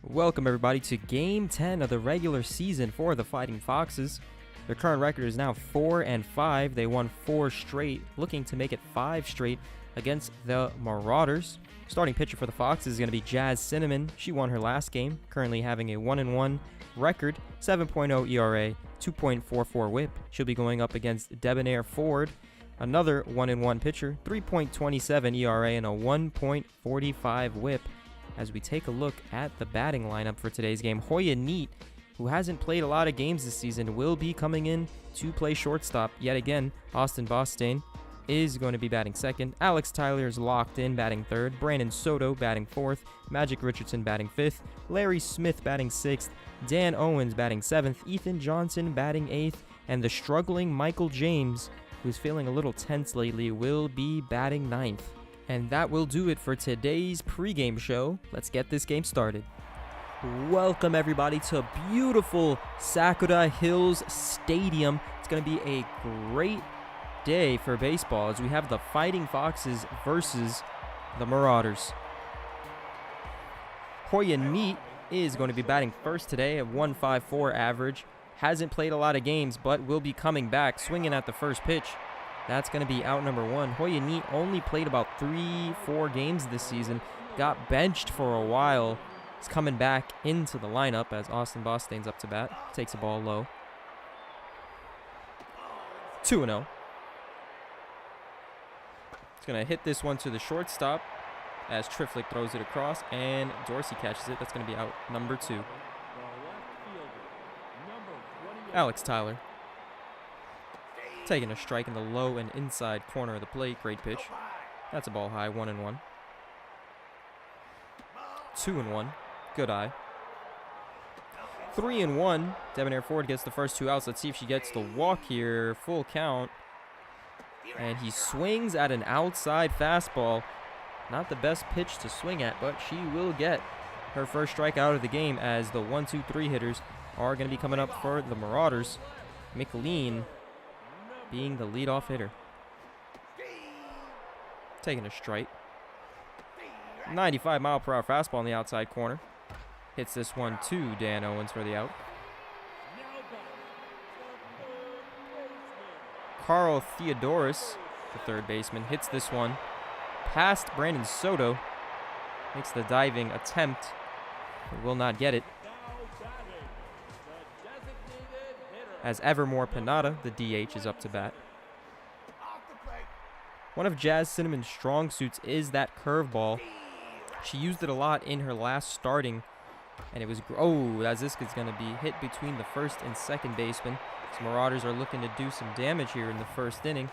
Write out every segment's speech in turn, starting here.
Welcome everybody to Game 10 of the regular season for the Fighting Foxes. Their current record is now 4-5. They won 4 straight, looking to make it 5 straight against the Marauders. Starting pitcher for the Foxes is going to be Jazz Cinnamon. She won her last game, currently having a 1-1 record, 7.0 ERA, 2.44 whip. She'll be going up against Debonair Ford, another 1-1 pitcher, 3.27 ERA and a 1.45 whip. As we take a look at the batting lineup for today's game, Hoya Neat, who hasn't played a lot of games this season, will be coming in to play shortstop yet again. Austin Bostein is going to be batting second. Alex Tyler is locked in, batting third. Brandon Soto batting fourth. Magic Richardson batting fifth. Larry Smith batting sixth. Dan Owens batting seventh. Ethan Johnson batting eighth. And the struggling Michael James, who's feeling a little tense lately, will be batting ninth. And that will do it for today's pregame show. Let's get this game started. Welcome everybody to beautiful Sakura Hills Stadium. It's going to be a great day for baseball as we have the Fighting Foxes versus the Marauders. Hoya Neat is going to be batting first today at 1.54 average. Hasn't played a lot of games, but will be coming back, swinging at the first pitch. That's going to be out number one. Hoya Neat only played about 3-4 games this season. Got benched for a while. He's coming back into the lineup as Austin Bostein's up to bat. Takes the ball low. 2-0. He's going to hit this one to the shortstop as Triflick throws it across, and Dorsey catches it. That's going to be out number 2. Alex Tyler. Taking a strike in the low and inside corner of the plate. Great pitch. That's a ball high. 1-1. 2-1. Good eye. 3-1. Debonair Ford gets the first 2 outs. Let's see if she gets the walk here. Full count. And he swings at an outside fastball. Not the best pitch to swing at, but she will get her first strikeout of the game as the 1-2-3 hitters are going to be coming up for the Marauders. McLean being the leadoff hitter. Taking a strike. 95-mile-per-hour fastball on the outside corner. Hits this one to Dan Owens for the out. Carl Theodoris, the third baseman, hits this one past Brandon Soto. Makes the diving attempt, but will not get it. As Evermore Panada, the DH, is up to bat. One of Jazz Cinnamon's strong suits is that curveball. She used it a lot in her last starting, and it was, as this is going to be hit between the first and second baseman. So Marauders are looking to do some damage here in the first inning.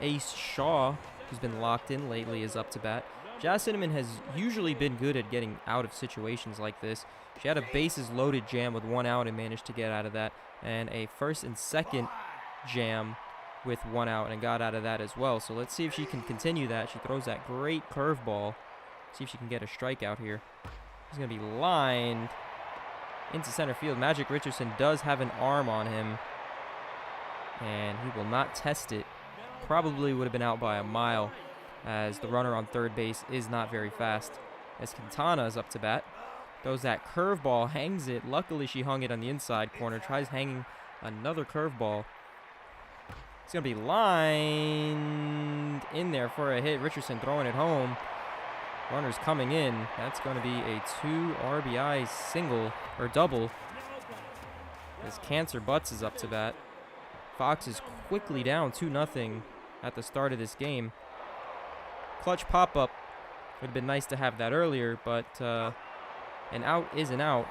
Ace Shaw, who's been locked in lately, is up to bat. Jazz Cinnamon has usually been good at getting out of situations like this. She had a bases loaded jam with 1 out and managed to get out of that, and a first and second jam with 1 out and got out of that as well. So let's see if she can continue that. She throws that great curveball. See if she can get a strikeout here. He's going to be lined into center field. Magic Richardson does have an arm on him, and he will not test it. Probably would have been out by a mile, as the runner on third base is not very fast. As Quintana is up to bat. Throws that curveball, hangs it. Luckily, she hung it on the inside corner. Tries hanging another curveball. It's going to be lined in there for a hit. Richardson throwing it home. Runner's coming in. That's going to be a 2 RBI single, or double. As Cancer Butts is up to bat. Fox is quickly down 2-0 at the start of this game. Clutch pop-up. Would have been nice to have that earlier, but an out is an out.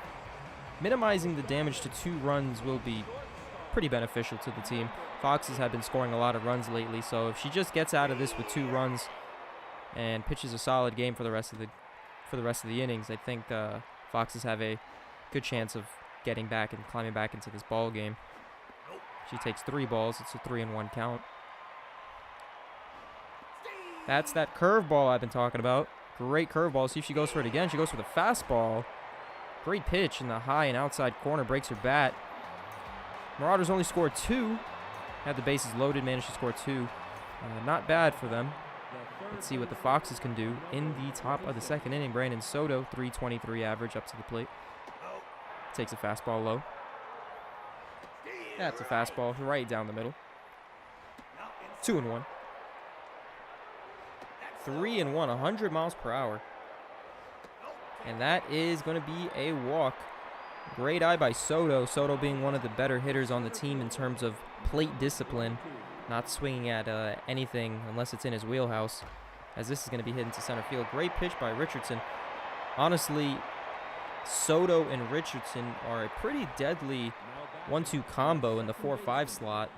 Minimizing the damage to 2 runs will be pretty beneficial to the team. Foxes have been scoring a lot of runs lately, so if she just gets out of this with 2 runs and pitches a solid game for the rest of the innings, I think Foxes have a good chance of getting back and climbing back into this ball game. She takes 3 balls. It's a 3-1 count. That's that curveball I've been talking about. Great curveball. See if she goes for it again. She goes for the fastball. Great pitch in the high and outside corner. Breaks her bat. Marauders only scored 2. Had the bases loaded. Managed to score 2. Not bad for them. Let's see what the Foxes can do in the top of the second inning. Brandon Soto, 323 average up to the plate. Takes a fastball low. That's a fastball right down the middle. 2-1. 3-1, 100 miles per hour. And that is going to be a walk. Great eye by Soto. Soto being one of the better hitters on the team in terms of plate discipline. Not swinging at anything unless it's in his wheelhouse. As this is going to be hit into center field. Great pitch by Richardson. Honestly, Soto and Richardson are a pretty deadly 1-2 combo in the 4-5 slot.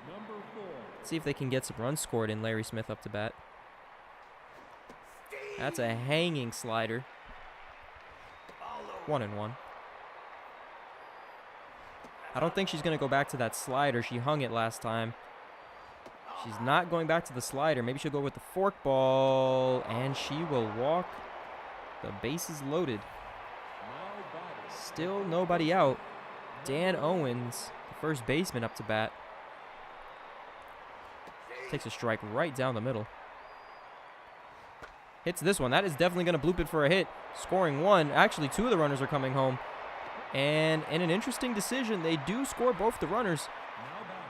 Let's see if they can get some runs scored in. Larry Smith up to bat. That's a hanging slider. 1-1. I don't think she's going to go back to that slider. She hung it last time. She's not going back to the slider. Maybe she'll go with the forkball, and she will walk. The bases loaded. Still nobody out. Dan Owens, the first baseman, up to bat. Takes a strike right down the middle. Hits this one. That is definitely going to bloop it for a hit. Scoring one. Actually, two of the runners are coming home. And in an interesting decision, they do score both the runners.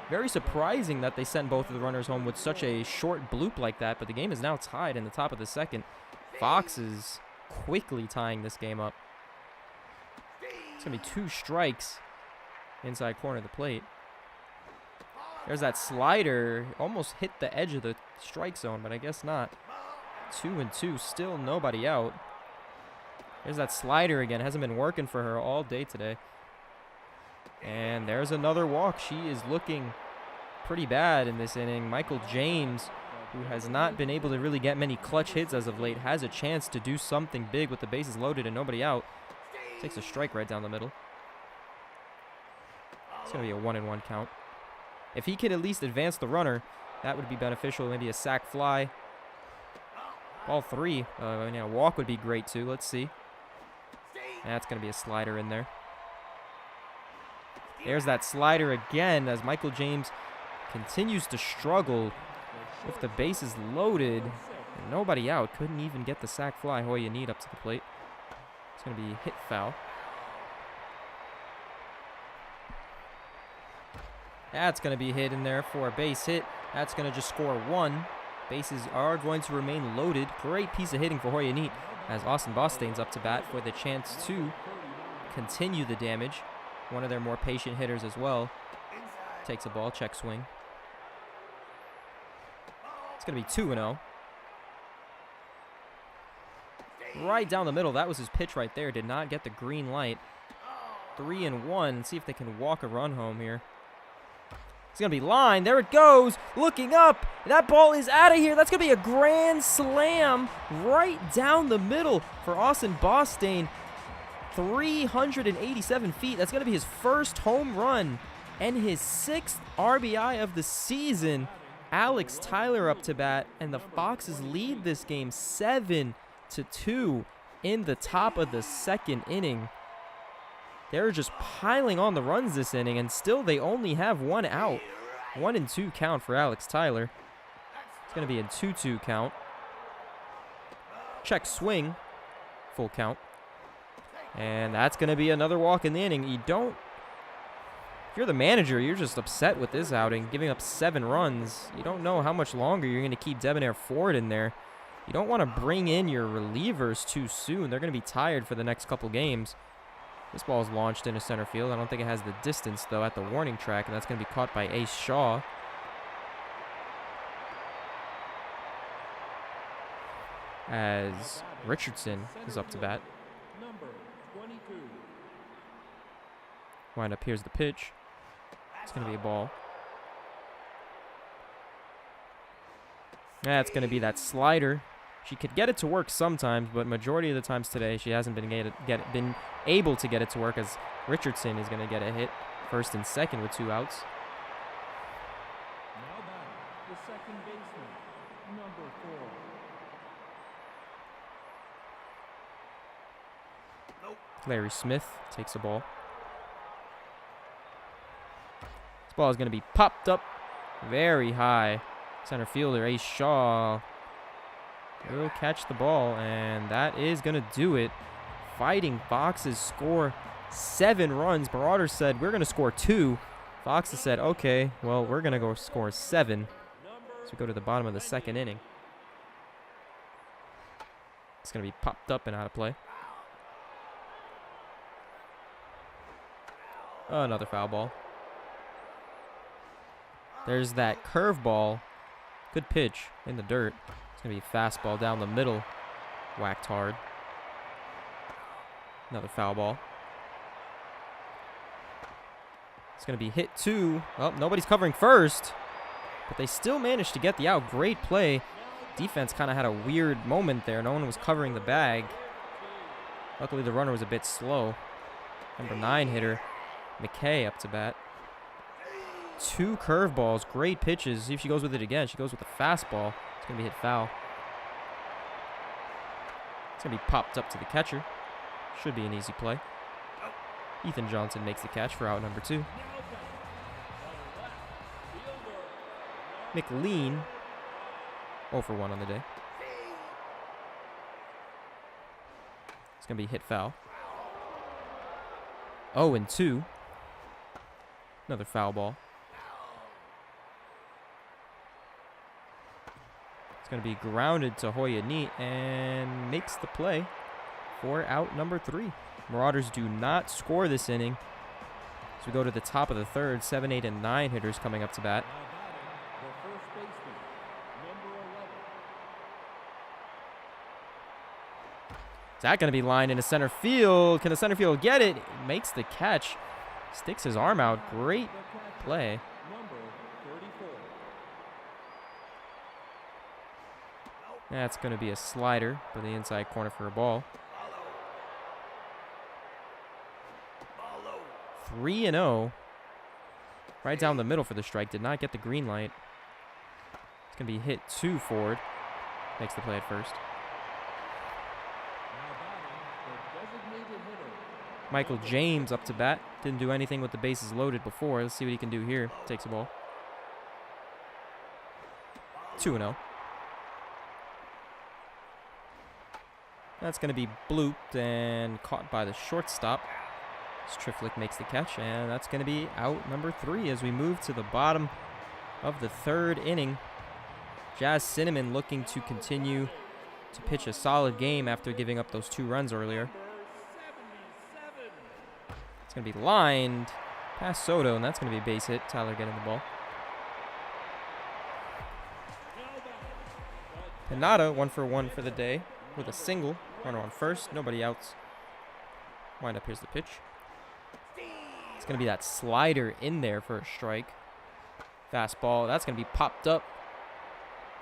Very surprising that they sent both of the runners home with such a short bloop like that. But the game is now tied in the top of the second. Foxes quickly tying this game up. It's going to be 2 strikes inside corner of the plate. There's that slider. Almost hit the edge of the strike zone, but I guess not. 2-2. Still nobody out. There's that slider again. Hasn't been working for her all day today. And there's another walk. She is looking pretty bad in this inning. Michael James, who has not been able to really get many clutch hits as of late, has a chance to do something big with the bases loaded and nobody out. Takes a strike right down the middle. It's going to be a 1-1 count. If he could at least advance the runner, that would be beneficial. Maybe a sac fly. Ball 3. A walk would be great too. Let's see. That's going to be a slider in there. There's that slider again as Michael James continues to struggle with the bases loaded. And nobody out. Couldn't even get the sac fly Hoya Need up to the plate. It's going to be hit foul. That's going to be hit in there for a base hit. That's going to just score 1. Bases are going to remain loaded. Great piece of hitting for Hoya Need as Austin Bostain's up to bat for the chance to continue the damage. One of their more patient hitters as well. Takes a ball, check swing. It's going to be 2-0. Right down the middle. That was his pitch right there. Did not get the green light. 3-1. See if they can walk a run home here. It's going to be lined. There it goes. Looking up. That ball is out of here. That's going to be a grand slam right down the middle for Austin Bostain. 387 feet. That's going to be his first home run and his 6th RBI of the season. Alex Tyler up to bat, and the Foxes lead this game 7-2 in the top of the second inning. They're just piling on the runs this inning, and still they only have 1 out. 1-2 count for Alex Tyler. It's going to be a 2-2 count. Check swing. Full count. And that's going to be another walk in the inning. If you're the manager, you're just upset with this outing, giving up 7 runs. You don't know how much longer you're going to keep Debonair Ford in there. You don't want to bring in your relievers too soon. They're going to be tired for the next couple games. This ball is launched into center field. I don't think it has the distance, though, at the warning track, and that's going to be caught by Ace Shaw. As Richardson is up to bat. Wind up, here's the pitch. It's going to be a ball. That's going to be that slider. She could get it to work sometimes, but majority of the times today, she hasn't been able to get it to work, as Richardson is going to get a hit first and second with 2 outs. Now back, the second baseman, number 4. Larry Smith takes the ball. This ball is going to be popped up very high. Center fielder Ace Shaw will catch the ball, and that is going to do it. Fighting Foxes score 7 runs. Marauders said, we're going to score 2. Foxes said, okay, well, we're going to go score 7. So we go to the bottom of the second inning. It's going to be popped up and out of play. Another foul ball. There's that curveball. Good pitch in the dirt. It's going to be a fastball down the middle. Whacked hard. Another foul ball. It's going to be hit 2. Oh, nobody's covering first. But they still managed to get the out. Great play. Defense kind of had a weird moment there. No one was covering the bag. Luckily, the runner was a bit slow. Number 9 hitter, McKay, up to bat. 2 curveballs. Great pitches. See if she goes with it again. She goes with a fastball. It's going to be hit foul. It's going to be popped up to the catcher. Should be an easy play. Ethan Johnson makes the catch for out number 2. McLean, 0 for 1 on the day. It's going to be hit foul. 0 and 2. Another foul ball. It's going to be grounded to Hoya Neat and makes the play for out number 3. Marauders do not score this inning. So we go to the top of the third. 7, 8, and 9 hitters coming up to bat. Is that going to be lined into center field? Can the center field get it? Makes the catch. Sticks his arm out. Great play. That's going to be a slider for the inside corner for a ball. 3-0. Right down the middle for the strike. Did not get the green light. It's going to be hit 2 forward. Makes the play at first. Michael James up to bat. Didn't do anything with the bases loaded before. Let's see what he can do here. Takes the ball. 2-0. That's going to be blooped and caught by the shortstop. Striflick makes the catch, and that's going to be out number 3 as we move to the bottom of the third inning. Jazz Cinnamon looking to continue to pitch a solid game after giving up those 2 runs earlier. It's going to be lined past Soto, and that's going to be a base hit. Tyler getting the ball. Pinata, 1 for 1 for the day with a single. Runner on first, nobody outs. Wind up, here's the pitch. It's going to be that slider in there for a strike. Fastball, that's going to be popped up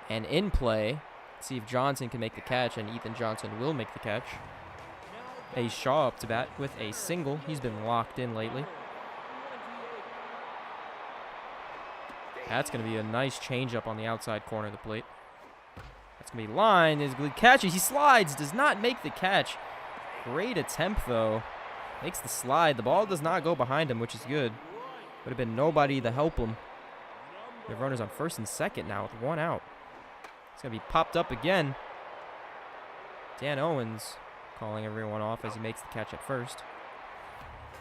and in play. Let's see if Johnson can make the catch, and Ethan Johnson will make the catch. A Shaw up to bat with a single. He's been locked in lately. That's going to be a nice changeup on the outside corner of the plate. That's going to be lined. Is good catch. He slides. Does not make the catch. Great attempt, though. Makes the slide. The ball does not go behind him, which is good. Would have been nobody to help him. We have runners on first and second now with 1 out. It's going to be popped up again. Dan Owens calling everyone off as he makes the catch at first.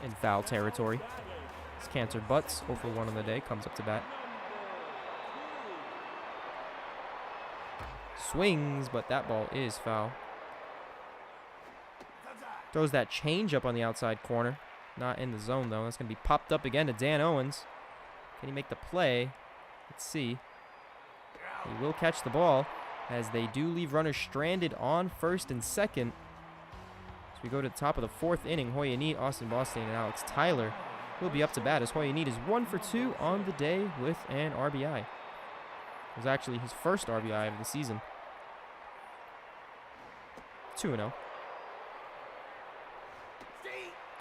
In foul territory. It's Cancer Butts, 0 for 1 on the day, comes up to bat. Swings, but that ball is foul. Throws that changeup on the outside corner. Not in the zone, though. That's going to be popped up again to Dan Owens. Can he make the play? Let's see. He will catch the ball as they do leave runners stranded on first and second. So we go to the top of the 4th inning. Hoya Neat, Austin Boston, and Alex Tyler will be up to bat as Hoya Neat is 1 for 2 on the day with an RBI. It was actually his first RBI of the season. 2-0.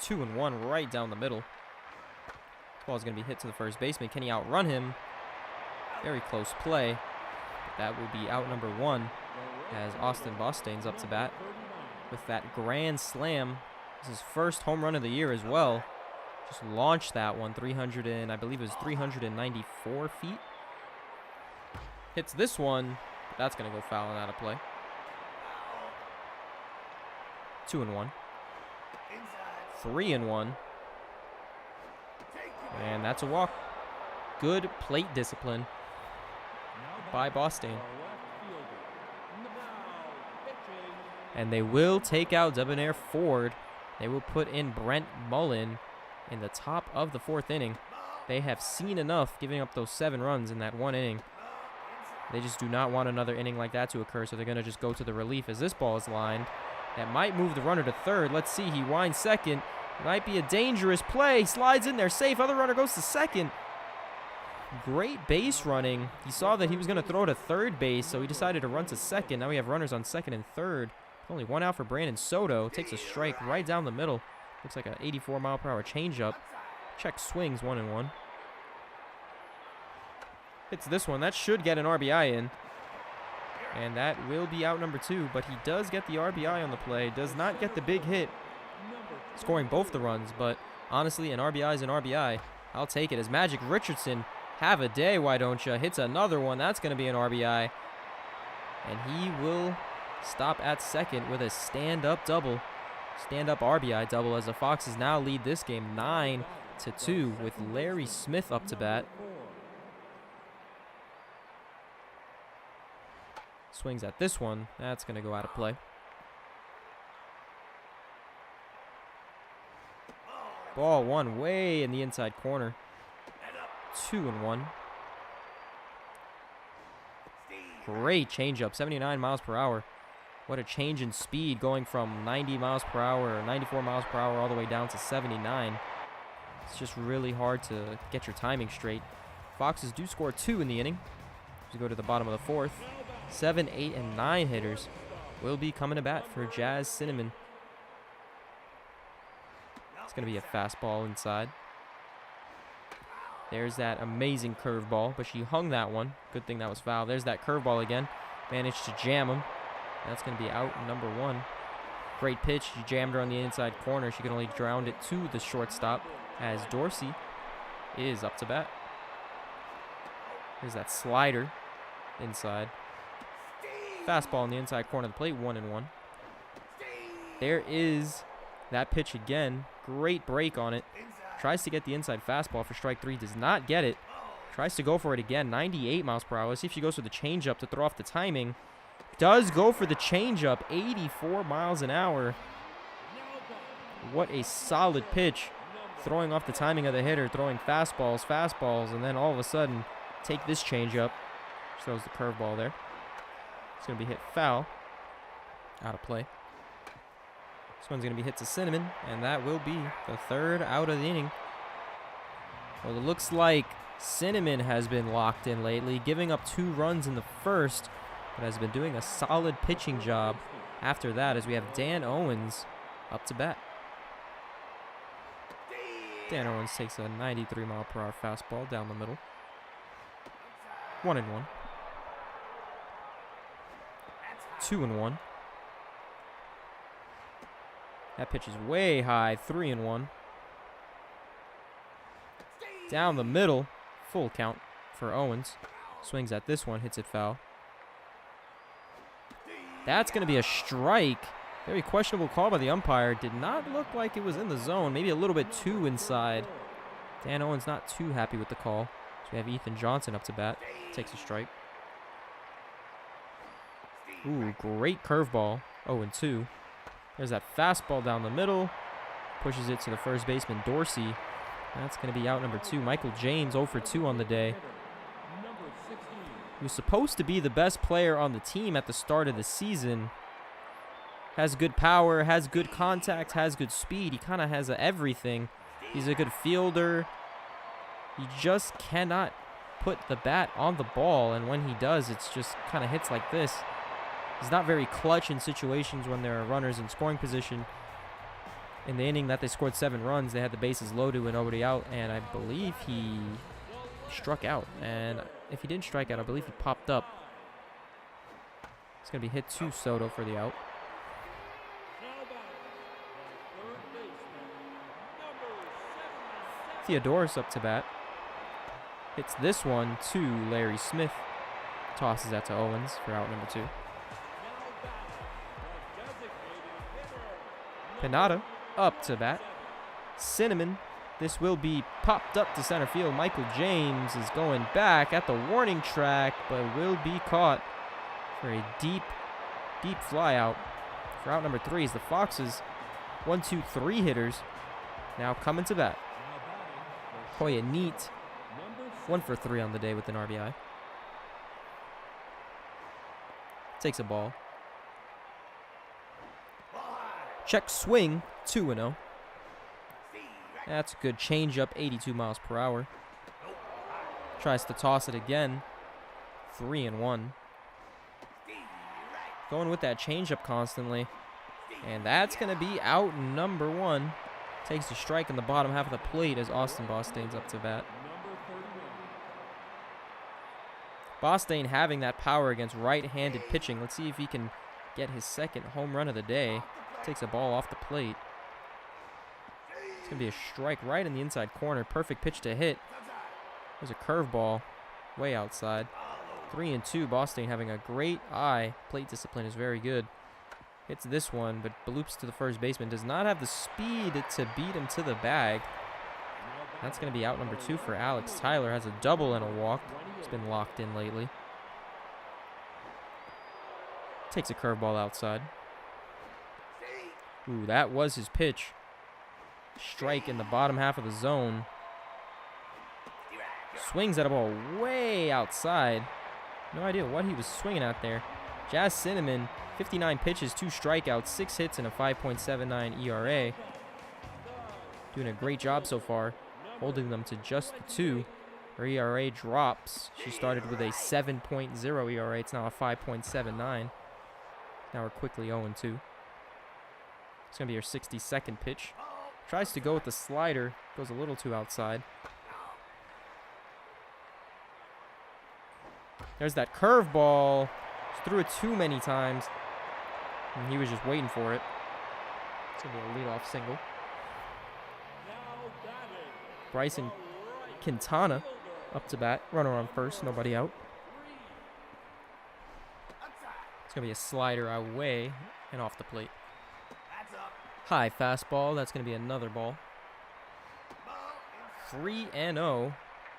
2-1 right down the middle. This ball is going to be hit to the first baseman. Can he outrun him? Very close play. That will be out number 1 as Austin Bostain's up to bat with that grand slam. This is his first home run of the year as well. Just launched that one, 300 and I believe it was 394 feet. Hits this one, but that's going to go foul and out of play. 2-1. 3-1. And that's a walk. Good plate discipline by Boston. And they will take out Debonair Ford. They will put in Brent Mullen in the top of the 4th inning. They have seen enough giving up those 7 runs in that 1 inning. They just do not want another inning like that to occur, so they're going to just go to the relief as this ball is lined. That might move the runner to 3rd. Let's see. He winds 2nd. Might be a dangerous play. Slides in there safe. Other runner goes to 2nd. Great base running. He saw that he was going to throw to 3rd base, so he decided to run to 2nd. Now we have runners on 2nd and 3rd. Only 1 out for Brandon Soto. Takes a strike right down the middle. Looks like an 84-mile-per-hour changeup. Check swings 1-1. Hits this one. That should get an RBI in. And that will be out number 2. But he does get the RBI on the play. Does not get the big hit, scoring both the runs. But honestly, an RBI is an RBI. I'll take it. As Magic Richardson, have a day, why don't you? Hits another one. That's going to be an RBI. And he will stop at 2nd with a stand-up double. Stand-up RBI double as the Foxes now lead this game 9-2 with Larry Smith up to bat. Swings at this one. That's going to go out of play. Ball 1 way in the inside corner. 2-1. Great changeup. 79 miles per hour. What a change in speed, going from 90 miles per hour or 94 miles per hour all the way down to 79. It's just really hard to get your timing straight. Foxes do score 2 in the inning. As we go to the bottom of the 4th. 7, 8, and 9 hitters will be coming to bat for Jazz Cinnamon. It's going to be a fastball inside. There's that amazing curveball, but she hung that one. Good thing that was foul. There's that curveball again. Managed to jam him. That's going to be out number 1. Great pitch. She jammed her on the inside corner. She can only ground it to the shortstop as Dorsey is up to bat. There's that slider inside. Fastball on the inside corner of the plate. 1-1. There is that pitch again. Great break on it. Tries to get the inside fastball for strike 3. Does not get it. Tries to go for it again. 98 miles per hour. Let's see if she goes for the changeup to throw off the timing. Does go for the changeup. 84 miles an hour. What a solid pitch. Throwing off the timing of the hitter. Throwing fastballs, and then all of a sudden take this changeup. Throws the curveball there. It's going to be hit foul. Out of play. This one's going to be hit to Cinnamon, and that will be the 3rd out of the inning. Well, it looks like Cinnamon has been locked in lately, giving up 2 runs in the 1st, but has been doing a solid pitching job after that, as we have Dan Owens up to bat. Dan Owens takes a 93-mile-per-hour fastball down the middle. 1-1. 2-1. That pitch is way high. 3-1. Down the middle. Full count for Owens. Swings at this one. Hits it foul. That's going to be a strike. Very questionable call by the umpire. Did not look like it was in the zone. Maybe a little bit too inside. Dan Owens not too happy with the call. So we have Ethan Johnson up to bat. Takes a strike. Ooh, great curveball. 0-2. There's that fastball down the middle. Pushes it to the first baseman, Dorsey. That's going to be out number 2. Michael James 0-2 on the day. He was supposed to be the best player on the team at the start of the season. Has good power, has good contact, has good speed. He kind of has everything. He's a good fielder. He just cannot put the bat on the ball, and when he does, it's just kind of hits like this. He's not very clutch in situations when there are runners in scoring position. In the inning that they scored 7 runs, they had the bases loaded with nobody out, and I believe he struck out. And if he didn't strike out, I believe he popped up. It's going to be hit to Soto for the out. Theodoris up to bat. Hits this one to Larry Smith. Tosses that to Owens for out number 2. Pinata up to bat. Cinnamon. This will be popped up to center field. Michael James is going back at the warning track, but will be caught for a deep fly out. For out number 3 is the Foxes. 1, 2, 3 hitters now coming to bat. Koya Neat, 1 for 3 on the day with an RBI. Takes a ball. Check swing, 2-0. That's a good changeup, 82 miles per hour. Tries to toss it again, 3-1. Going with that changeup constantly. And that's going to be out number 1. Takes a strike in the bottom half of the plate as Austin Bostain's up to bat. Bostain having that power against right-handed pitching. Let's see if he can get his second home run of the day. Takes a ball off the plate. It's going to be a strike right in the inside corner. Perfect pitch to hit. There's a curveball way outside. 3-2. Bostain having a great eye. Plate discipline is very good. Hits this one, but bloops to the first baseman. Does not have the speed to beat him to the bag. That's going to be out number 2 for Alex Tyler. Has a double and a walk. He's been locked in lately. Takes a curveball outside. Ooh, that was his pitch. Strike in the bottom half of the zone. Swings at a ball way outside. No idea what he was swinging at there. Jazz Cinnamon, 59 pitches, 2 strikeouts, 6 hits, and a 5.79 ERA. Doing a great job so far, holding them to just the 2. Her ERA drops. She started with a 7.0 ERA. It's now a 5.79. Now we're quickly 0-2. It's going to be her 62nd pitch. Tries to go with the slider. Goes a little too outside. There's that curveball. Just threw it too many times. And he was just waiting for it. It's going to be a leadoff single. Bryson Quintana up to bat. Runner on first. Nobody out. It's going to be a slider away and off the plate. High fastball. That's going to be another ball. 3-0.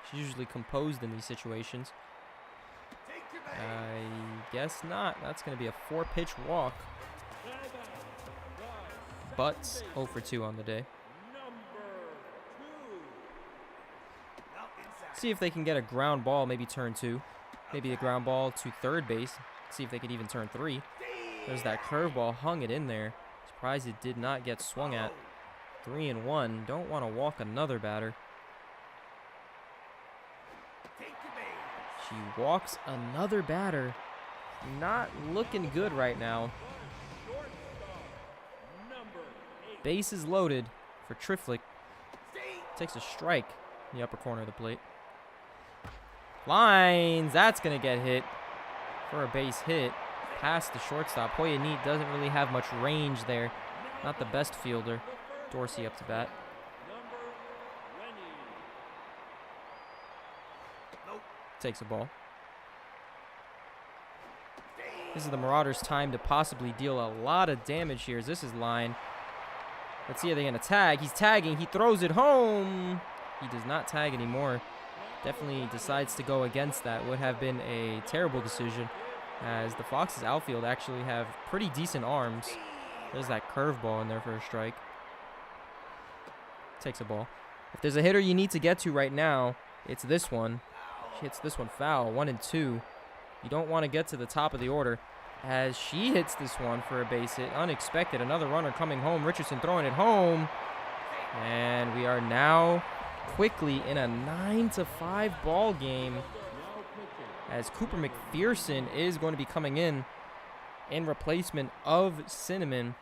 She's usually composed in these situations. I guess not. That's going to be a 4-pitch walk. Butts 0 for 2 on the day. See if they can get a ground ball, maybe turn 2. Maybe a ground ball to third base. See if they could even turn 3. There's that curveball, hung it in there. Surprised it did not get swung at. 3-1. Don't want to walk another batter. She walks another batter. Not looking good right now. Bases loaded for Triflick. Takes a strike in the upper corner of the plate. Lines. That's going to get hit for a base hit. Past the shortstop. Hoya Neat doesn't really have much range there. Not the best fielder. Dorsey up to bat. Takes a ball. This is the Marauders' time to possibly deal a lot of damage here. As this is line. Let's see, are they going to tag? He's tagging. He throws it home. He does not tag anymore. Definitely decides to go against that. Would have been a terrible decision, as the Foxes' outfield actually have pretty decent arms. There's that curveball in there for a strike. Takes a ball. If there's a hitter you need to get to right now, it's this one. She hits this one foul, 1-2. You don't want to get to the top of the order, as she hits this one for a base hit. Unexpected. Another runner coming home. Richardson throwing it home. And we are now quickly in a 9-5 ball game, as Cooper McPherson is going to be coming in replacement of Cinnamon.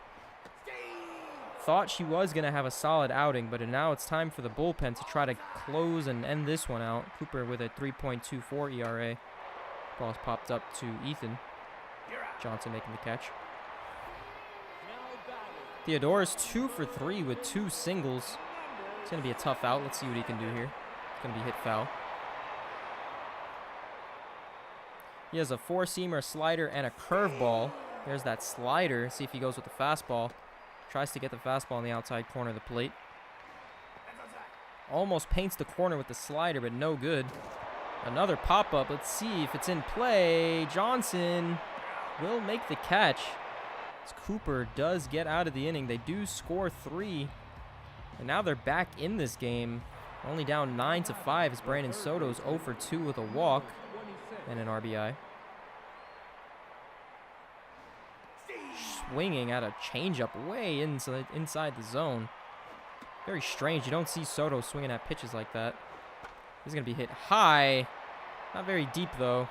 Thought she was going to have a solid outing, but now it's time for the bullpen to try to close and end this one out. Cooper with a 3.24 ERA. Ball's popped up to Ethan Johnson making the catch. Theodore's 2 for 3 with 2 singles. It's going to be a tough out. Let's see what he can do here. It's going to be hit foul. He has a 4-seamer, slider, and a curveball. There's that slider. See if he goes with the fastball. Tries to get the fastball on the outside corner of the plate. Almost paints the corner with the slider, but no good. Another pop-up. Let's see if it's in play. Johnson will make the catch. As Cooper does get out of the inning. They do score 3. And now they're back in this game. Only down 9-5 as Brandon Soto's 0 for 2 with a walk and an RBI. Swinging at a changeup way inside the zone. Very strange. You don't see Soto swinging at pitches like that. He's going to be hit high. Not very deep, though.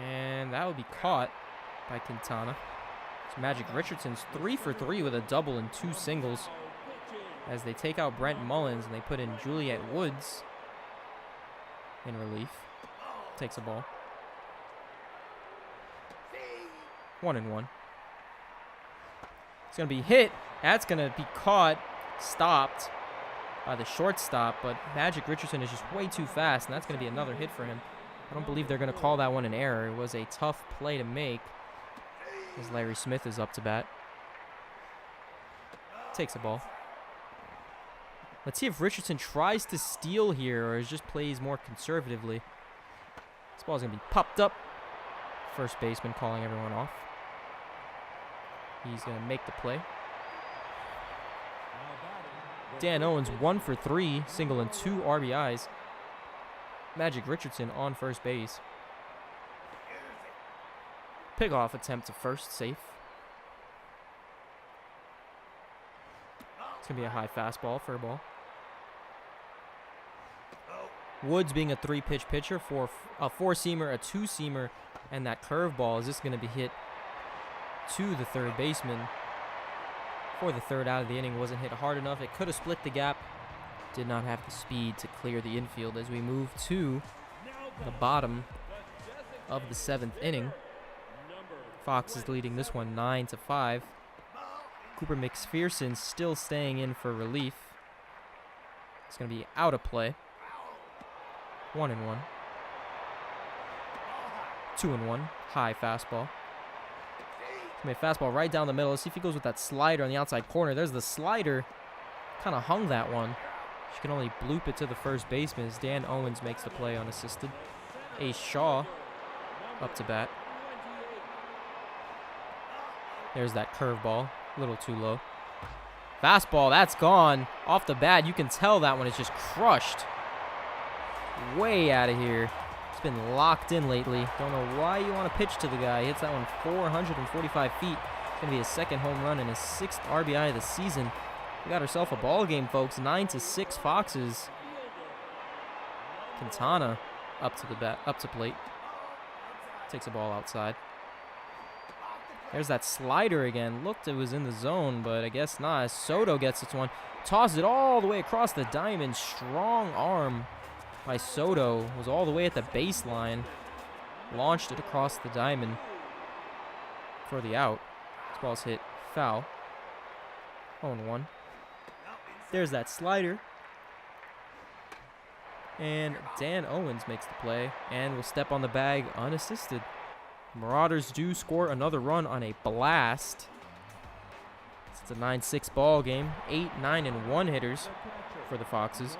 And that will be caught by Quintana. So Magic Richardson's 3 for 3 with a double and 2 singles. As they take out Brent Mullins and they put in Juliet Woods in relief. Takes a ball. 1-1. It's going to be hit. That's going to be caught. Stopped by the shortstop, but Magic Richardson is just way too fast, and that's going to be another hit for him. I don't believe they're going to call that one an error. It was a tough play to make as Larry Smith is up to bat. Takes a ball. Let's see if Richardson tries to steal here or just plays more conservatively. This ball is going to be popped up. First baseman calling everyone off. He's going to make the play. Dan Owens 1 for 3, single and 2 RBIs. Magic Richardson on first base. Pickoff attempt to first, safe. It's going to be a high fastball for a ball. Woods being a 3-pitch pitcher for a 4-seamer, a 2-seamer, and that curveball is just going to be hit to the third baseman. For the third out of the inning, wasn't hit hard enough. It could have split the gap. Did not have the speed to clear the infield as we move to the bottom of the 7th inning. Fox is leading this one 9-5. Cooper McPherson still staying in for relief. It's going to be out of play. 1-1. 2-1. High fastball. Made a fastball right down the middle. Let's see if he goes with that slider on the outside corner. There's the slider. Kind of hung that one. She can only bloop it to the first baseman as Dan Owens makes the play unassisted. Ace Shaw up to bat. There's that curveball. A little too low. Fastball, that's gone. Off the bat, you can tell that one is just crushed. Way out of here. Been locked in lately. Don't know why you want to pitch to the guy. He hits that one 445 feet. It's going to be his 2nd home run and his 6th RBI of the season. We got ourselves a ball game, folks. 9-6 Foxes. Quintana up to the bat, up to plate. Takes a ball outside. There's that slider again. Looked it was in the zone, but I guess not. As Soto gets this one. Tosses it all the way across the diamond. Strong arm by Soto, was all the way at the baseline, launched it across the diamond for the out. This ball's hit foul. 0-1. There's that slider. And Dan Owens makes the play and will step on the bag unassisted. Marauders do score another run on a blast. It's a 9-6 ball game. 8, 9, and 1 hitters for the Foxes.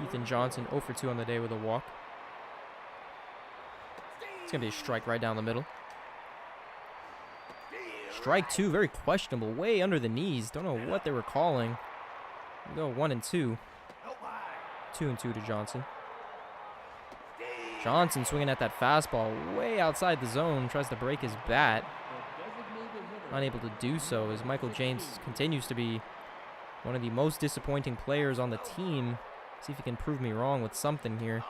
Ethan Johnson 0 for 2 on the day with a walk. It's going to be a strike right down the middle. Strike 2, very questionable, way under the knees. Don't know what they were calling. We go 1-2. 2-2 to Johnson. Johnson swinging at that fastball way outside the zone. Tries to break his bat. Unable to do so as Michael James continues to be one of the most disappointing players on the team. See if he can prove me wrong with something here.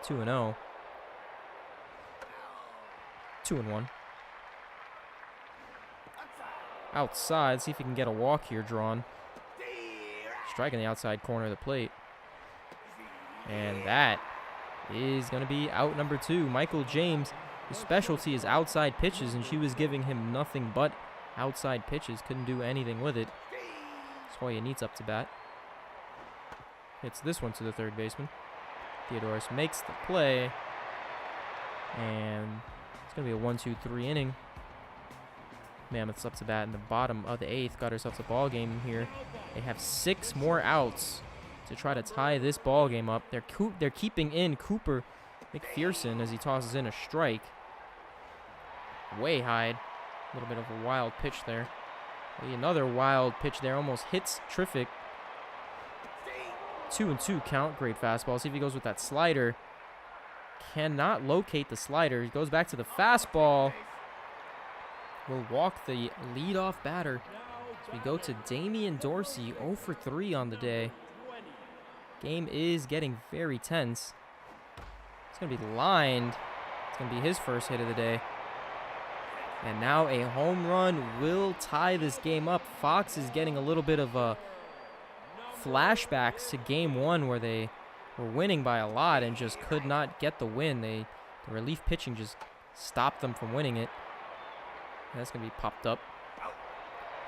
2-0. 2-1. Outside. See if he can get a walk here drawn. Strike in the outside corner of the plate. And that is going to be out number 2. Michael James, his specialty is outside pitches, and she was giving him nothing but outside pitches. Couldn't do anything with it. Hoyanit's up to bat. Hits this one to the third baseman. Theodoros makes the play. And it's going to be a 1-2-3 inning. Mammoths up to bat in the bottom of the 8th. Got ourselves a ball game here. They have 6 more outs to try to tie this ball game up. They're keeping in Cooper McPherson as he tosses in a strike. Way high. A little bit of a wild pitch there. Another wild pitch there. Almost hits Triffic. 2-2 count. Great fastball. See if he goes with that slider. Cannot locate the slider. He goes back to the fastball. Will walk the leadoff batter. So we go to Damian Dorsey, 0 for 3 on the day. Game is getting very tense. It's going to be lined. It's going to be his first hit of the day. And now a home run will tie this game up. Fox is getting a little bit of flashbacks to game 1 where they were winning by a lot and just could not get the win. The relief pitching just stopped them from winning it. That's going to be popped up.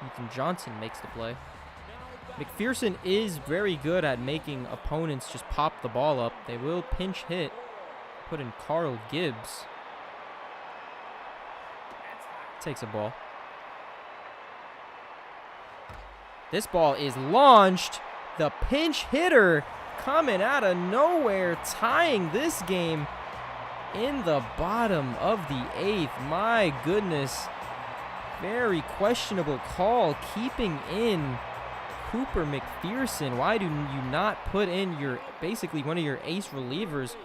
Ethan Johnson makes the play. McPherson is very good at making opponents just pop the ball up. They will pinch hit. Put in Carl Gibbs. Takes a ball. This ball is launched. The pinch hitter coming out of nowhere, tying this game in the bottom of the 8th. My goodness. Very questionable call, keeping in Cooper McPherson. Why do you not put in your, basically one of your ace relievers,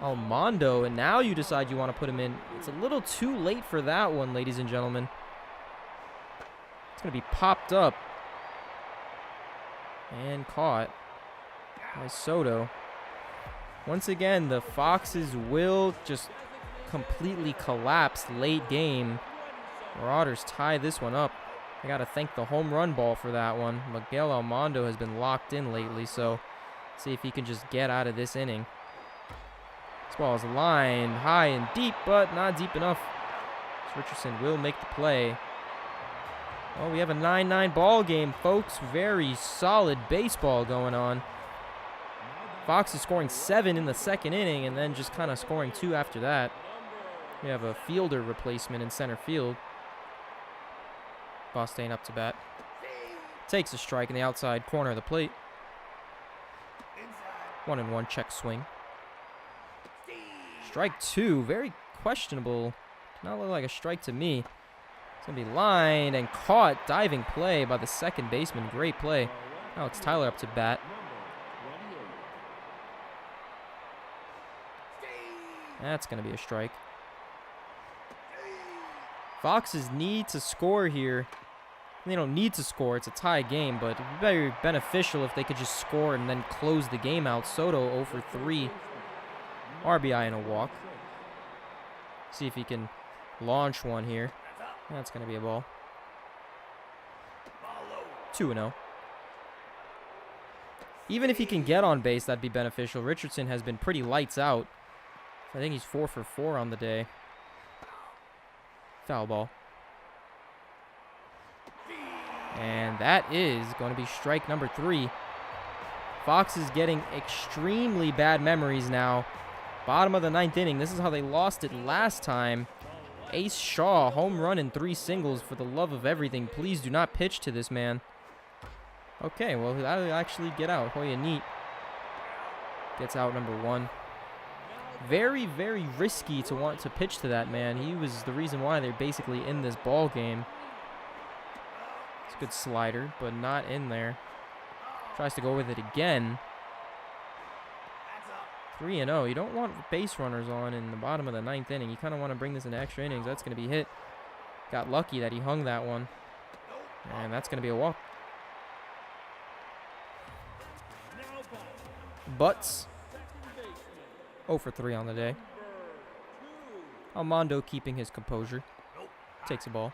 Almondo, and now you decide you want to put him in? It's a little too late for that one, ladies and gentlemen. It's going to be popped up and caught by Soto. Once again, the Foxes will just completely collapse late game. Marauders tie this one up. I got to thank the home run ball for that one. Miguel Almondo has been locked in lately, so see if he can just get out of this inning. This ball is lined high and deep, but not deep enough. So Richardson will make the play. Oh, we have a 9-9 ball game, folks. Very solid baseball going on. Fox is scoring 7 in the 2nd inning and then just kind of scoring 2 after that. We have a fielder replacement in center field. Bostaine up to bat. Takes a strike in the outside corner of the plate. 1-1 check swing. Strike 2. Very questionable. Did not look like a strike to me. It's going to be lined and caught. Diving play by the second baseman. Great play. Alex Tyler up to bat. That's going to be a strike. Foxes need to score here. They don't need to score. It's a tie game, but it would be very beneficial if they could just score and then close the game out. Soto 0 for 3. RBI and a walk. See if he can launch one here. That's going to be a ball. 2-0. Even if he can get on base, that'd be beneficial. Richardson has been pretty lights out. I think he's 4 for 4 on the day. Foul ball. And that is going to be strike number 3. Fox is getting extremely bad memories now. Bottom of the 9th inning. This is how they lost it last time. Ace Shaw, home run and 3 singles. For the love of everything, please do not pitch to this man. Okay, well, that'll actually get out. Hoya Neat gets out number 1. Very, very risky to want to pitch to that man. He was the reason why they're basically in this ball game. It's a good slider, but not in there. Tries to go with it again. 3-0. You don't want base runners on in the bottom of the 9th inning. You kind of want to bring this into extra innings. That's going to be hit. Got lucky that he hung that one. And that's going to be a walk. Butts. 0 for 3 on the day. Almondo keeping his composure. Takes a ball.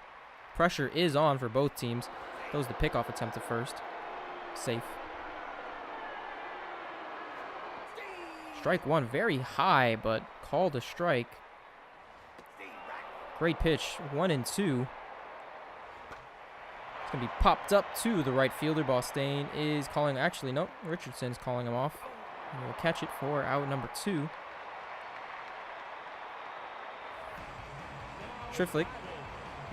Pressure is on for both teams. Throws the pickoff attempt at first. Safe. Strike 1 very high, but called a strike. Great pitch. 1-2. It's going to be popped up to the right fielder. Bostaine is calling. Actually, nope. Richardson's calling him off. And he'll catch it for out number 2. Triflick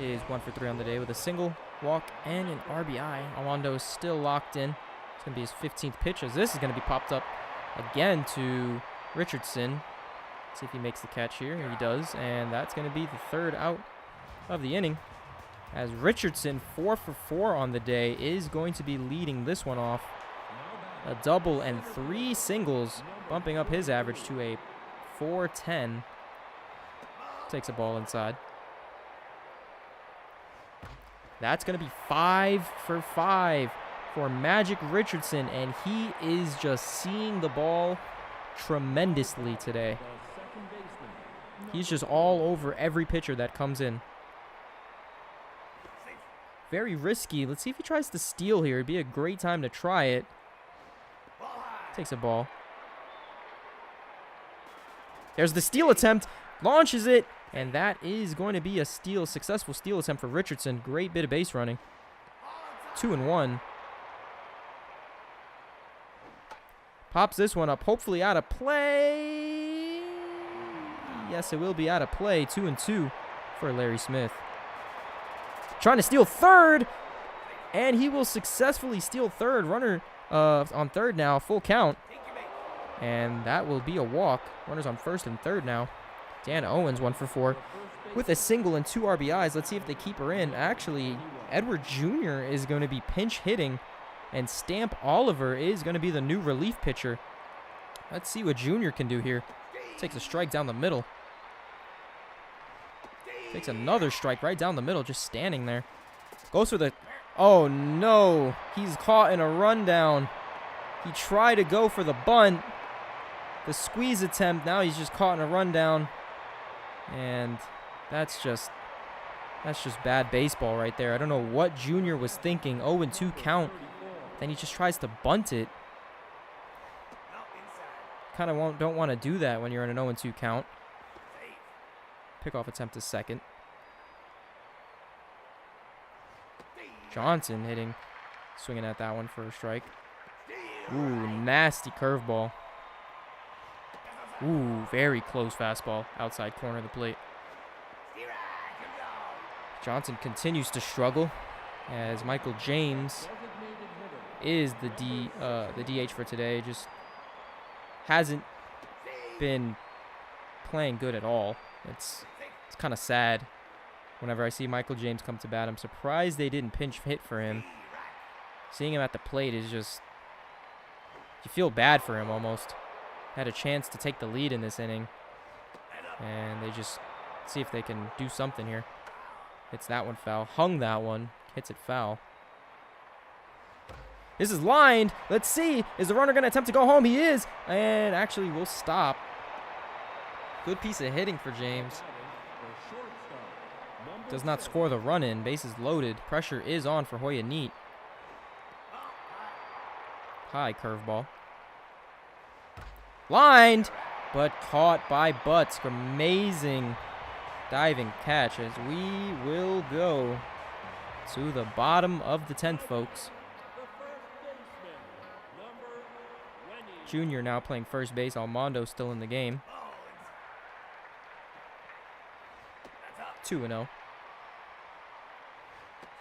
is 1 for 3 on the day with a single, walk, and an RBI. Armando is still locked in. It's going to be his 15th pitch as this is going to be popped up again to Richardson. Let's see if he makes the catch here. He does, and that's going to be the third out of the inning. As Richardson, 4 for 4 on the day, is going to be leading this one off. A double and 3 singles, bumping up his average to a 4.10. Takes a ball inside. That's going to be 5 for 5 for Magic Richardson, and he is just seeing the ball tremendously today. He's just all over every pitcher that comes in. Very risky. Let's see if he tries to steal here. It'd be a great time to try it. Takes a ball. There's the steal attempt. Launches it. And that is going to be a successful steal attempt for Richardson. Great bit of base running. 2-1. Pops this one up. Hopefully out of play. Yes, it will be out of play. 2-2 for Larry Smith. Trying to steal third. And he will successfully steal third. Runner on third now. Full count. And that will be a walk. Runners on first and third now. Dan Owens 1 for 4 with a single and 2 RBIs. Let's see if they keep her in. Actually, Edward Jr. is going to be pinch hitting, and Stamp Oliver is going to be the new relief pitcher. Let's see what Jr. can do here. Takes a strike down the middle. Takes another strike right down the middle, just standing there. Goes for the... Oh, no. He's caught in a rundown. He tried to go for the bunt. The squeeze attempt. Now he's just caught in a rundown. And that's just bad baseball right there. I don't know what Junior was thinking. 0-2 count. Then he just tries to bunt it. Kind of don't want to do that when you're in an 0-2 count. Pickoff attempt to second. Johnson swinging at that one for a strike. Ooh, nasty curveball. Ooh, very close fastball outside corner of the plate. Johnson continues to struggle as Michael James is the DH for today. Just hasn't been playing good at all. It's kind of sad whenever I see Michael James come to bat. I'm surprised they didn't pinch hit for him. Seeing him at the plate is just, you feel bad for him almost. Had a chance to take the lead in this inning, and they just see if they can do something here. Hits that one foul. Hung that one. Hits it foul. This is lined. Let's see. Is the runner going to attempt to go home? He is. And actually will stop. Good piece of hitting for James. Does not score the run in. Bases loaded. Pressure is on for Hoya Neat. High curveball. Lined, but caught by Butts. Amazing diving catch as we will go to the bottom of the 10th, folks. Junior now playing first base. Armando still in the game. 2-0.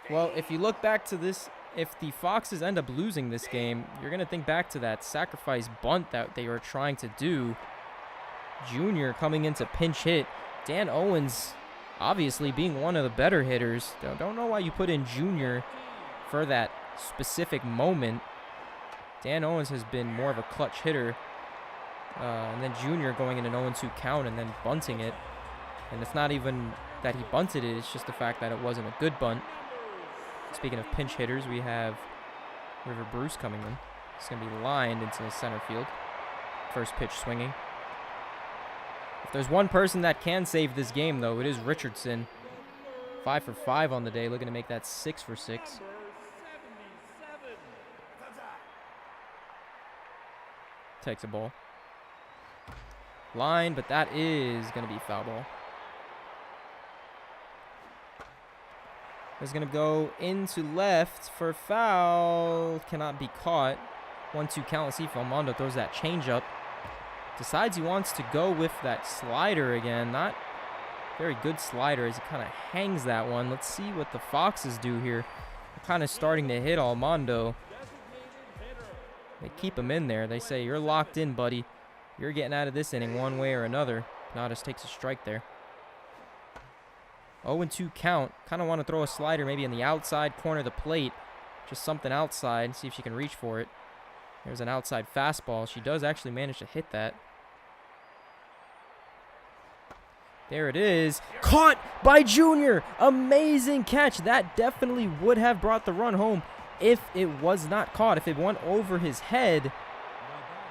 Well, if you look back to this, if the Foxes end up losing this game, you're going to think back to that sacrifice bunt that they were trying to do. Junior coming in to pinch hit. Dan Owens obviously being one of the better hitters. Don't know why you put in Junior for that specific moment. Dan Owens has been more of a clutch hitter. And then Junior going in an 0-2 count and then bunting it. And it's not even that he bunted it, it's just the fact that it wasn't a good bunt. Speaking of pinch hitters, we have River Bruce coming in. It's going to be lined into center field. First pitch swinging. If there's one person that can save this game, though, it is Richardson. 5 for 5 on the day, looking to make that 6 for 6. Takes a ball. Line, but that is going to be foul ball. Is going to go into left for foul. Cannot be caught. 1-2 count. Let's see if Armando throws that changeup. Decides he wants to go with that slider again. Not Very good slider as he kind of hangs that one. Let's see what the Foxes do here. They're kind of starting to hit Almondo. They keep him in there. They say, you're locked in, buddy. You're getting out of this inning one way or another. Nadas takes a strike there. 0-2 count. Kind of want to throw a slider maybe in the outside corner of the plate. Just something outside. See if she can reach for it. There's an outside fastball. She does actually manage to hit that. There it is. Caught by Junior. Amazing catch. That definitely would have brought the run home if it was not caught. If it went over his head,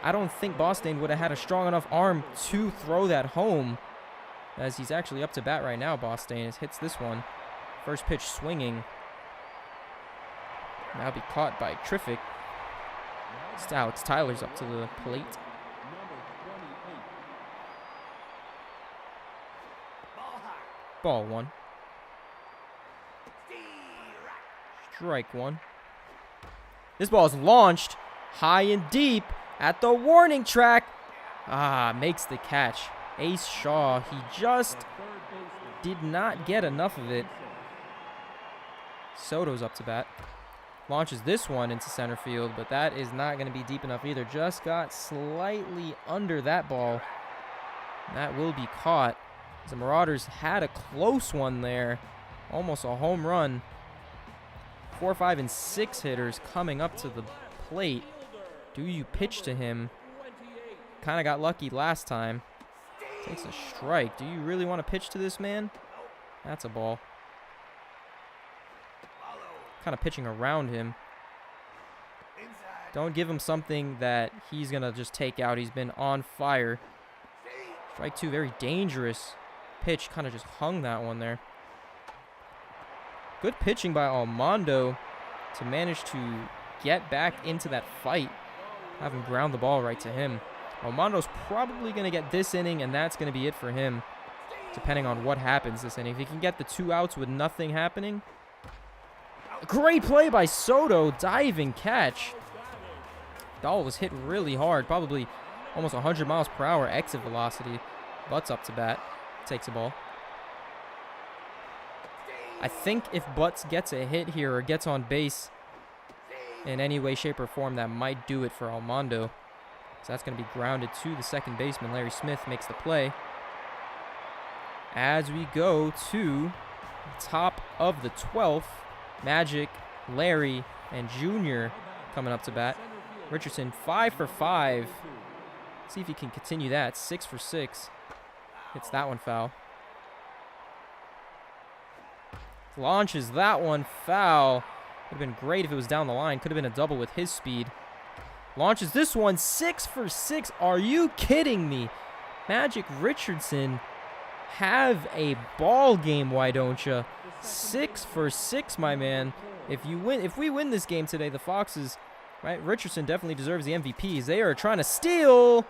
I don't think Boston would have had a strong enough arm to throw that home. As he's actually up to bat right now, Boston hits this one. First pitch swinging. Now be caught by Triffic. Alex Tyler's up to the plate. Ball one. Strike one. This ball is launched high and deep at the warning track. Makes the catch. Ace Shaw, he just did not get enough of it. Soto's up to bat. Launches this one into center field, but that is not going to be deep enough either. Just got slightly under that ball. That will be caught. The Marauders had a close one there. Almost a home run. 4, 5, and 6 hitters coming up to the plate. Do you pitch to him? Kind of got lucky last time. Takes a strike. Do you really want to pitch to this man? That's a ball. Kind of pitching around him. Don't give him something that he's going to just take out. He's been on fire. Strike two, very dangerous pitch. Kind of just hung that one there. Good pitching by Almondo to manage to get back into that fight. Have him ground the ball right to him. Almondo's probably going to get this inning, and that's going to be it for him, depending on what happens this inning. If he can get the 2 outs with nothing happening. Great play by Soto. Diving catch. Ball was hit really hard. Probably almost 100 miles per hour exit velocity. Butts up to bat. Takes a ball. I think if Butts gets a hit here or gets on base in any way, shape, or form, that might do it for Almondo. So that's going to be grounded to the second baseman. Larry Smith makes the play. As we go to the top of the 12th, Magic, Larry, and Junior coming up to bat. Richardson 5 for 5. See if he can continue that. 6 for 6. Hits that one foul. Launches that one foul. Would have been great if it was down the line. Could have been a double with his speed. Launches this one 6 for 6. Are you kidding me? Magic Richardson, have a ball game, why don't you? 6 for 6, my man. If we win this game today, the Foxes, right? Richardson definitely deserves the MVPs. They are trying to steal.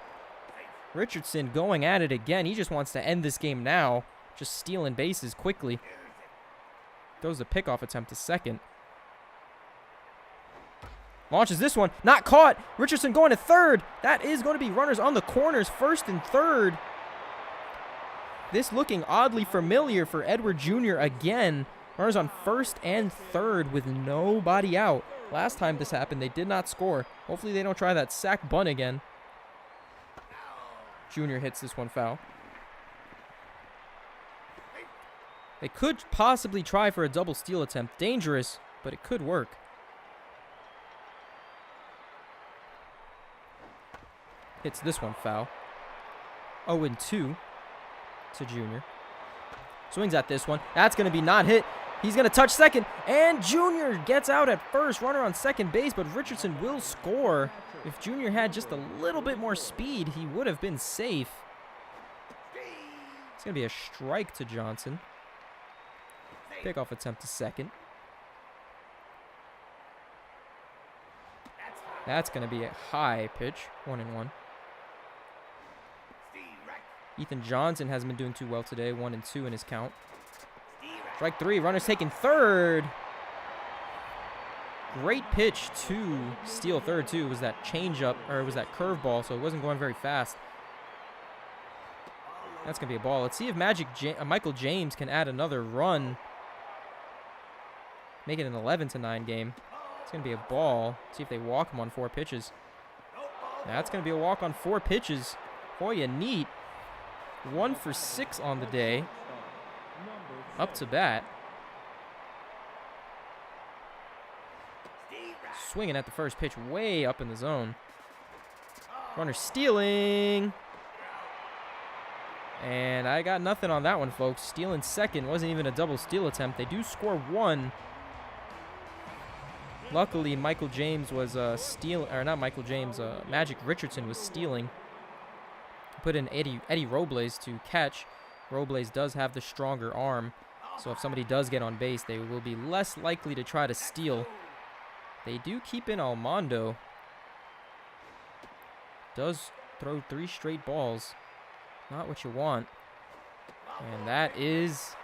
Richardson going at it again. He just wants to end this game now. Just stealing bases quickly. Throws the pickoff attempt to second. Launches this one. Not caught. Richardson going to third. That is going to be runners on the corners, first and third. This looking oddly familiar for Edward Jr. again. Runners on first and third with nobody out. Last time this happened, they did not score. Hopefully they don't try that sack bunt again. Jr. hits this one foul. They could possibly try for a double steal attempt. Dangerous, but it could work. Hits this one foul. 0-2 to Junior. Swings at this one. That's going to be not hit. He's going to touch second. And Junior gets out at first. Runner on second base, but Richardson will score. If Junior had just a little bit more speed, he would have been safe. It's going to be a strike to Johnson. Pickoff attempt to second. That's going to be a high pitch. 1-1. Ethan Johnson hasn't been doing too well today. 1-2 in his count. Strike three. Runner's taking third. Great pitch to steal third, too. It was that changeup, or it was that curveball, so it wasn't going very fast. That's going to be a ball. Let's see if Michael James can add another run. Make it an 11-9 game. It's going to be a ball. See if they walk him on 4 pitches. That's going to be a walk on 4 pitches. Hoya neat. 1 for 6 on the day. Up to bat. Swinging at the first pitch way up in the zone. Runner stealing. And I got nothing on that one, folks. Stealing second. Wasn't even a double steal attempt. They do score 1. Luckily, Michael James was Magic Richardson was stealing. Put in Eddie Robles to catch. Robles does have the stronger arm, so if somebody does get on base, they will be less likely to try to steal. They do keep in Almondo. Does throw 3 straight balls. Not what you want. And that is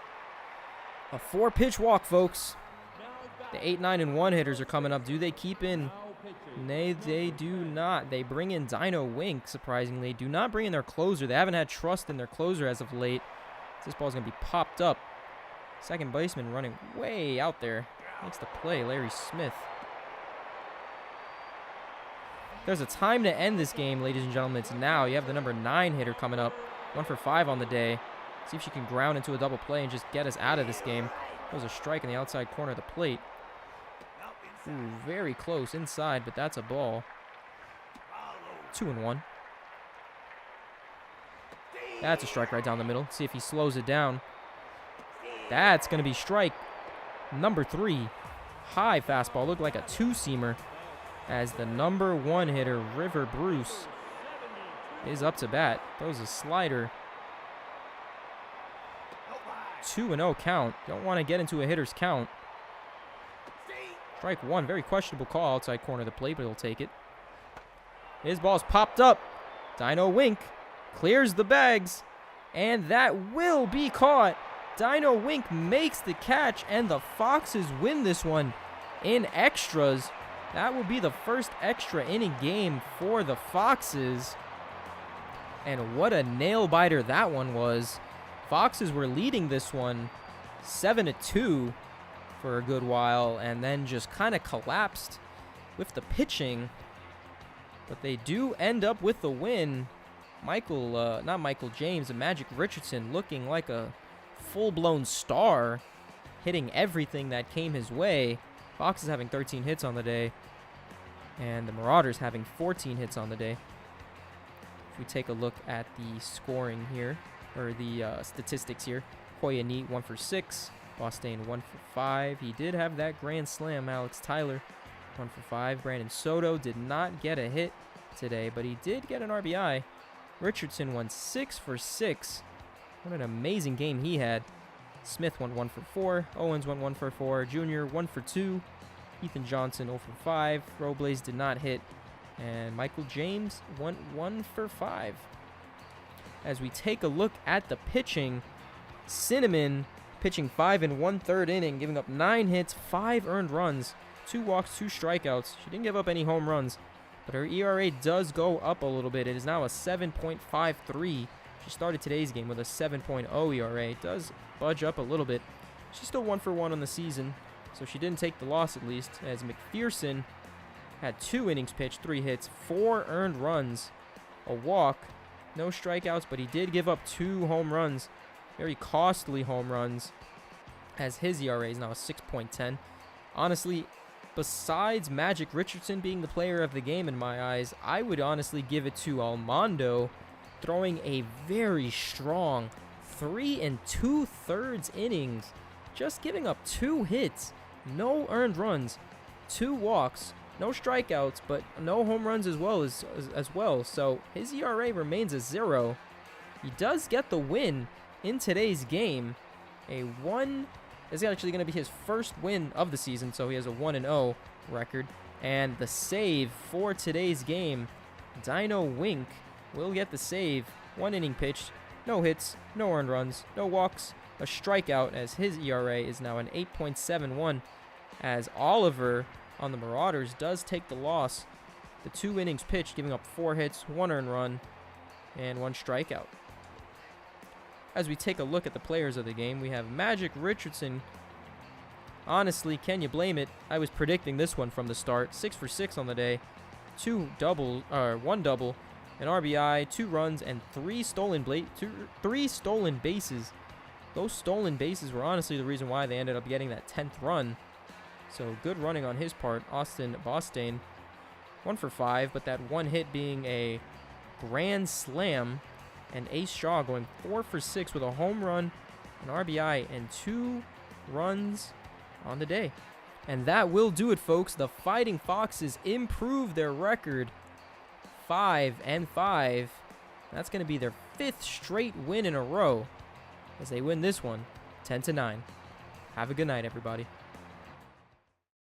a 4-pitch walk, folks. The 8, 9, and 1 hitters are coming up. Do they keep in? Nay, they do not. They bring in Dino Wink, surprisingly. Do not bring in their closer. They haven't had trust in their closer as of late. This ball's going to be popped up. Second baseman running way out there. Makes the play, Larry Smith. There's a time to end this game, ladies and gentlemen. It's now. You have the number 9 hitter coming up. 1 for 5 on the day. See if she can ground into a double play and just get us out of this game. That was a strike in the outside corner of the plate. Ooh, very close inside, but that's a ball. 2-1. That's a strike right down the middle. See if he slows it down. That's going to be strike number 3. High fastball. Looked like a 2-seamer as the number 1 hitter, River Bruce, is up to bat. Throws a slider. 2-0 count. Don't want to get into a hitter's count. Strike 1. Very questionable call outside corner of the plate, but he'll take it. His ball's popped up. Dino Wink clears the bags, and that will be caught. Dino Wink makes the catch, and the Foxes win this one in extras. That will be the first extra inning game for the Foxes. And what a nail-biter that one was. Foxes were leading this one 7-2 for a good while, and then just kind of collapsed with the pitching. But they do end up with the win. Not Michael James, and Magic Richardson looking like a full-blown star, hitting everything that came his way. Foxes having 13 hits on the day, and the Marauders having 14 hits on the day. If we take a look at the scoring here, or the statistics here, Hoya Neat 1 for 6, Bostain 1 for 5. He did have that grand slam. Alex Tyler 1 for 5. Brandon Soto did not get a hit today, but he did get an RBI. Richardson went 6 for 6. What an amazing game he had. Smith went 1 for 4. Owens went 1 for 4. Junior 1 for 2. Ethan Johnson 0 for 5. Robles did not hit. And Michael James went 1 for 5. As we take a look at the pitching, Cinnamon pitching 5 1/3 inning, giving up 9 hits, 5 earned runs, 2 walks, 2 strikeouts. She didn't give up any home runs, but her ERA does go up a little bit. It is now a 7.53. She started today's game with a 7.0 ERA. It does budge up a little bit. She's still 1 for 1 on the season, so she didn't take the loss at least, as McPherson had 2 innings pitched, 3 hits, 4 earned runs, a walk, no strikeouts, but he did give up 2 home runs, very costly home runs, as his ERA is now a 6.10. Honestly, besides Magic Richardson being the player of the game in my eyes, I would honestly give it to Almondo, throwing a very strong 3 2/3 innings, just giving up 2 hits, no earned runs, 2 walks, no strikeouts, but no home runs as well. So his ERA remains a 0. He does get the win in today's game. This is actually going to be his first win of the season, so he has a 1-0 record. And the save for today's game, Dino Wink will get the save. 1 inning pitched, no hits, no earned runs, no walks, a strikeout, as his ERA is now an 8.71. As Oliver on the Marauders does take the loss. The 2 innings pitched, giving up 4 hits, 1 earned run, and 1 strikeout. as we take a look at the players of the game, we have Magic Richardson. Honestly, can you blame it? I was predicting this one from the start. 6 for 6 on the day. One double, an RBI, 2 runs, and 3 stolen bases. Those stolen bases were honestly the reason why they ended up getting that 10th run. So good running on his part. Austin Bostaine, 1 for 5, but that one hit being a grand slam. And Ace Shaw going 4 for 6 with a home run, an RBI, and 2 runs on the day. And that will do it, folks. The Fighting Foxes improve their record 5-5. That's going to be their 5th straight win in a row as they win this one 10-9. Have a good night, everybody.